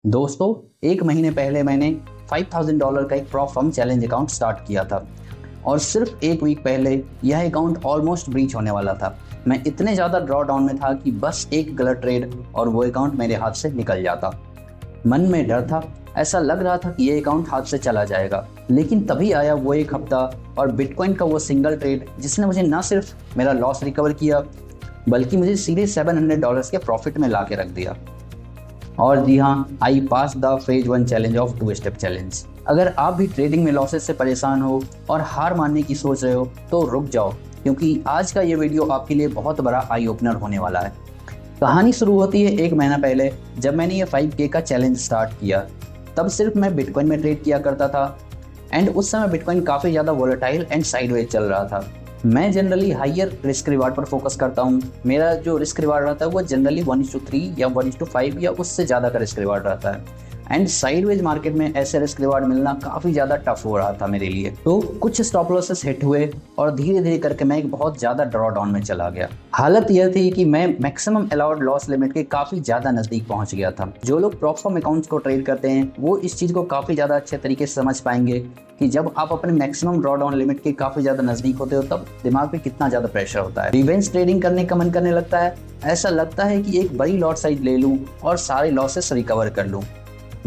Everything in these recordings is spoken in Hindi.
दोस्तों, एक महीने पहले मैंने $5000 का एक prop firm challenge account start किया था और सिर्फ एक वीक पहले यह अकाउंट ऑलमोस्ट ब्रीच होने वाला था। मैं इतने ज़्यादा ड्रॉ डाउन में था कि बस एक गलत ट्रेड और वो अकाउंट मेरे हाथ से निकल जाता। मन में डर था, ऐसा लग रहा था कि ये अकाउंट हाथ से चला जाएगा। लेकिन तभी आया वो एक हफ्ता और बिटकॉइन का वो सिंगल ट्रेड जिसने मुझे न सिर्फ मेरा लॉस रिकवर किया बल्कि मुझे सीधे $700 के प्रॉफिट में ला के रख दिया। और जी हाँ, I pass the phase 1 challenge of 2 step challenge. अगर आप भी ट्रेडिंग में लॉसेस से परेशान हो और हार मानने की सोच रहे हो तो रुक जाओ, क्योंकि आज का ये वीडियो आपके लिए बहुत बड़ा आई ओपनर होने वाला है। कहानी शुरू होती है एक महीना पहले, जब मैंने ये 5K का चैलेंज स्टार्ट किया। तब सिर्फ मैं बिटकॉइन में ट्रेड किया करता था एंड उस समय बिटकॉइन काफ़ी ज़्यादा वोलेटाइल एंड साइडवेज चल रहा था। मैं जनरली हायर रिस्क रिवार्ड पर फोकस करता हूँ। मेरा जो रिस्क रिवार्ड रहता है वो जनरली 1:3 या 1:5 या उससे ज़्यादा का रिस्क रिवार्ड रहता है। एंड साइडवेज मार्केट में ऐसे रिस्क रिवार्ड मिलना काफ़ी ज़्यादा टफ हो रहा था मेरे लिए। तो कुछ स्टॉप लॉसेस हिट हुए और धीरे धीरे करके मैं एक बहुत ज़्यादा ड्रॉ डाउन में चला गया। हालत यह थी कि मैं मैक्सिमम अलाउड लॉस लिमिट के काफ़ी ज़्यादा नज़दीक पहुंच गया था। जो लोग प्रॉप फर्म अकाउंट्स को ट्रेड करते हैं वो इस चीज़ को काफ़ी ज़्यादा अच्छे तरीके से समझ पाएंगे कि जब आप अपने मैक्सिमम ड्रॉ डाउन लिमिट के काफ़ी ज़्यादा नज़दीक होते हो तब दिमाग पे कितना ज़्यादा प्रेशर होता है। रिवेंज ट्रेडिंग करने का मन करने लगता है। ऐसा लगता है कि एक बड़ी लॉट साइज ले लूँ और सारे लॉसेस रिकवर कर लूँ।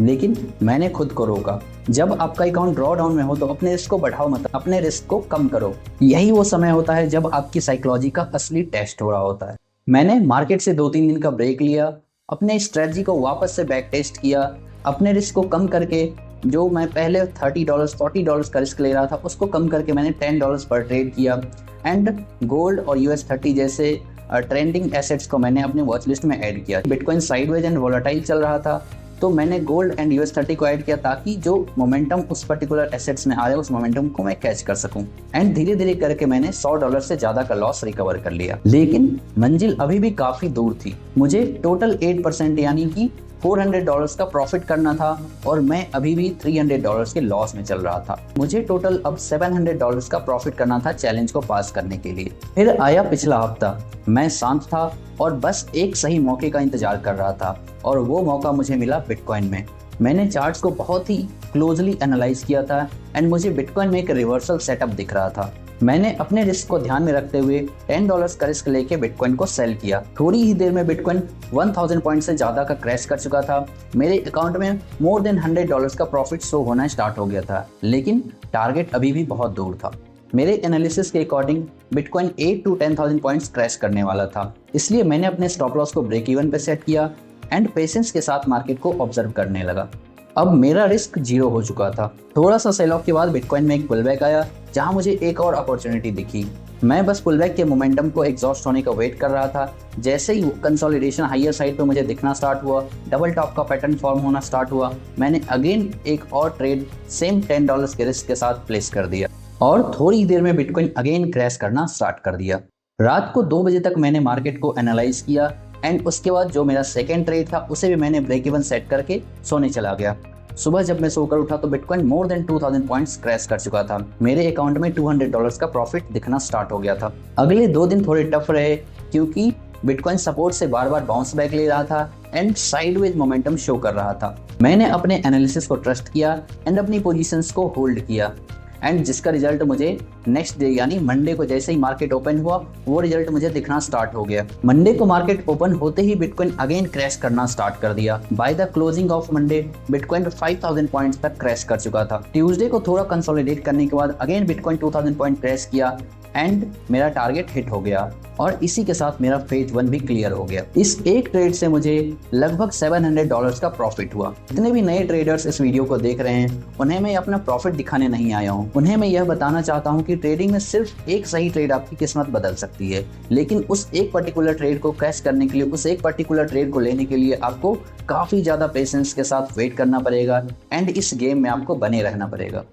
लेकिन मैंने खुद को रोका। जब आपका अकाउंट ड्रॉ डाउन में हो तो अपने रिस्क को बढ़ाओ मत, अपने रिस्क को कम करो। यही वो समय होता है जब आपकी साइकोलॉजी का असली टेस्ट हो रहा होता है। मैंने मार्केट से 2-3 दिन का ब्रेक लिया, अपने स्ट्रेटजी को वापस से बैक टेस्ट किया, अपने रिस्क को कम करके जो मैं पहले $30 $40 का रिस्क ले रहा था उसको कम करके मैंने $10 पर ट्रेड किया। एंड गोल्ड और US30 जैसे ट्रेंडिंग एसेट्स को मैंने अपने वॉच लिस्ट में ऐड किया। बिटकॉइन साइडवेज एंड वोलेटाइल चल रहा था तो मैंने गोल्ड एंड US30 को ऐड किया ताकि जो मोमेंटम उस पर्टिकुलर एसेट्स में आ रहा है उस मोमेंटम को मैं कैच कर सकूं। एंड धीरे धीरे करके मैंने $100 से ज्यादा का लॉस रिकवर कर लिया। लेकिन मंजिल अभी भी काफी दूर थी। मुझे टोटल 8% यानी कि $400 का प्रॉफिट करना था और मैं अभी भी $300 के लॉस में चल रहा था। मुझे टोटल अब $700 का प्रॉफिट करना था चैलेंज को पास करने के लिए। फिर आया पिछला हफ्ता। मैं शांत था और बस एक सही मौके का इंतजार कर रहा था और वो मौका मुझे मिला बिटकॉइन में। मैंने चार्ट्स को बहुत ही क्लोजली एनालाइज किया था एंड मुझे बिटकॉइन में एक रिवर्सल सेटअप दिख रहा था। मैंने अपने रिस्क को ध्यान में रखते हुए $10 का रिस्क लेके बिटकॉइन को सेल किया। थोड़ी ही देर में बिटकॉइन 1000 पॉइंट से ज़्यादा का क्रैश कर चुका था। मेरे अकाउंट में मोर देन $100 का प्रॉफिट शो होना स्टार्ट हो गया था, लेकिन टारगेट अभी भी बहुत दूर था। मेरे एनालिसिस के according bitcoin 8 to 10,000 points crash करने वाला था। इसलिए मैंने अपने स्टॉप लॉस को ब्रेक इवन पे सेट किया एंड पेशेंस के साथ मार्केट को ऑब्जर्व करने लगा। अब मेरा रिस्क 0 हो चुका था। थोड़ा सा सेल ऑफ के बाद बिटकॉइन में एक पुलबैक आया जहां मुझे एक और अपॉर्चुनिटी दिखी। मैं बस पुलबैक के मोमेंटम को एग्जॉस्ट होने का वेट कर रहा था। जैसे ही कंसोलिडेशन हायर साइड पे मुझे दिखना स्टार्ट हुआ, डबल टॉप का पैटर्न फॉर्म होना स्टार्ट हुआ, मैंने अगेन एक और ट्रेड सेम $10 के रिस्क के साथ प्लेस कर दिया और थोड़ी ही देर में बिटकॉइन अगेन क्रैश करना स्टार्ट कर दिया। रात को 2 बजे तक मैंने मार्केट को एनालाइज किया एंड उसके बाद जो मेरा सेकेंड ट्रेड था उसे भी मैंने ब्रेक इवन सेट करके सोने चला गया। सुबह जब मैं सोकर उठा तो bitcoin more than 2000 points crash कर चुका था। मेरे अकाउंट में $200 का प्रॉफिट दिखना स्टार्ट हो गया था। अगले 2 दिन थोड़े टफ रहे क्योंकि बिटकॉइन सपोर्ट से बार बार बाउंस बैक ले रहा था एंड साइडवेज मोमेंटम शो कर रहा था। मैंने अपने एनालिसिस को ट्रस्ट किया एंड अपनी पोजीशंस को होल्ड किया एंड जिसका रिजल्ट मुझे नेक्स्ट डे यानी मंडे को जैसे ही मार्केट ओपन हुआ वो रिजल्ट मुझे दिखना स्टार्ट हो गया। मंडे को मार्केट ओपन होते ही बिटकॉइन अगेन क्रैश करना स्टार्ट कर दिया। By the closing of Monday bitcoin 5000 points तक क्रैश कर चुका था। ट्यूसडे को थोड़ा कंसोलिडेट करने के बाद अगेन बिटकॉइन 2000 पॉइंट क्रैश किया एंड मेरा टारगेट हिट हो गया और इसी के साथ मेरा फेज 1 भी क्लियर हो गया। इस एक ट्रेड से मुझे लगभग $700 का प्रॉफिट हुआ। जितने भी नए ट्रेडर्स इस वीडियो को देख रहे हैं उन्हें मैं अपना प्रॉफिट दिखाने नहीं आया हूँ। उन्हें मैं यह बताना चाहता हूँ कि ट्रेडिंग में सिर्फ एक सही ट्रेड आपकी किस्मत बदल सकती है, लेकिन उस एक पर्टिकुलर ट्रेड को कैश करने के लिए, उस एक पर्टिकुलर ट्रेड को लेने के लिए आपको काफ़ी ज़्यादा पेशेंस के साथ वेट करना पड़ेगा एंड इस गेम में आपको बने रहना पड़ेगा।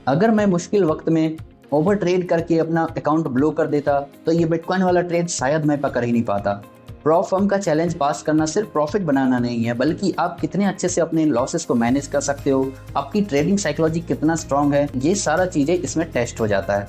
अगर मैं मुश्किल वक्त में ओवर ट्रेड करके अपना अकाउंट ब्लो कर देता तो ये बिटकॉइन वाला ट्रेड शायद मैं पकड़ ही नहीं पाता। प्रॉप फर्म का चैलेंज पास करना सिर्फ प्रॉफिट बनाना नहीं है, बल्कि आप कितने अच्छे से अपने लॉसेस को मैनेज कर सकते हो, आपकी ट्रेडिंग साइकोलॉजी कितना स्ट्रांग है, ये सारा चीज़ें इसमें टेस्ट हो जाता है।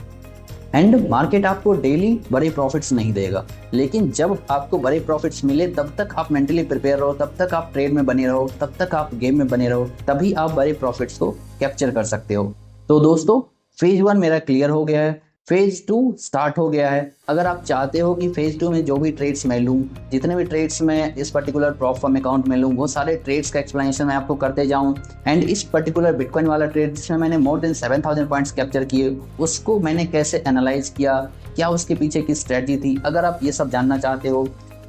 एंड मार्केट आपको डेली बड़े प्रॉफिट्स नहीं देगा, लेकिन जब आपको बड़े प्रॉफिट्स मिले तब तक आप मेंटली प्रिपेयर रहो, तब तक आप ट्रेड में बने रहो, तब तक आप गेम में बने रहो, तभी आप बड़े प्रॉफिट्स को कैप्चर कर सकते हो। तो दोस्तों, फेज 1 मेरा क्लियर हो गया है, फेज 2 स्टार्ट हो गया है। अगर आप चाहते हो कि फेज 2 में जो भी ट्रेड्स मैं लूँ, जितने भी ट्रेड्स मैं इस पर्टिकुलर प्रॉप फर्म अकाउंट में लूँ, वो सारे ट्रेड्स का एक्सप्लेनेशन मैं आपको करते जाऊँ। एंड इस पर्टिकुलर बिटकॉइन वाला ट्रेड जिसमें मैंने मोर देन 7000 पॉइंट्स कैप्चर किए, उसको मैंने कैसे एनालाइज किया, क्या उसके पीछे की स्ट्रेटजी थी, अगर आप ये सब जानना चाहते हो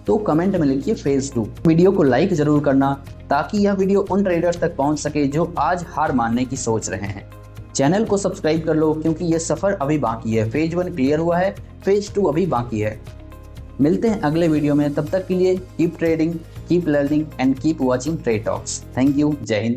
तो कमेंट में लिखिए फेज 2। वीडियो को लाइक जरूर करना ताकि यह वीडियो उन ट्रेडर्स तक पहुंच सके जो आज हार मानने की सोच रहे हैं। चैनल को सब्सक्राइब कर लो क्योंकि ये सफ़र अभी बाकी है। फेज 1 क्लियर हुआ है, फेज 2 अभी बाकी है। मिलते हैं अगले वीडियो में, तब तक के लिए keep trading, keep learning and keep watching trade talks. Thank you. जय हिंद।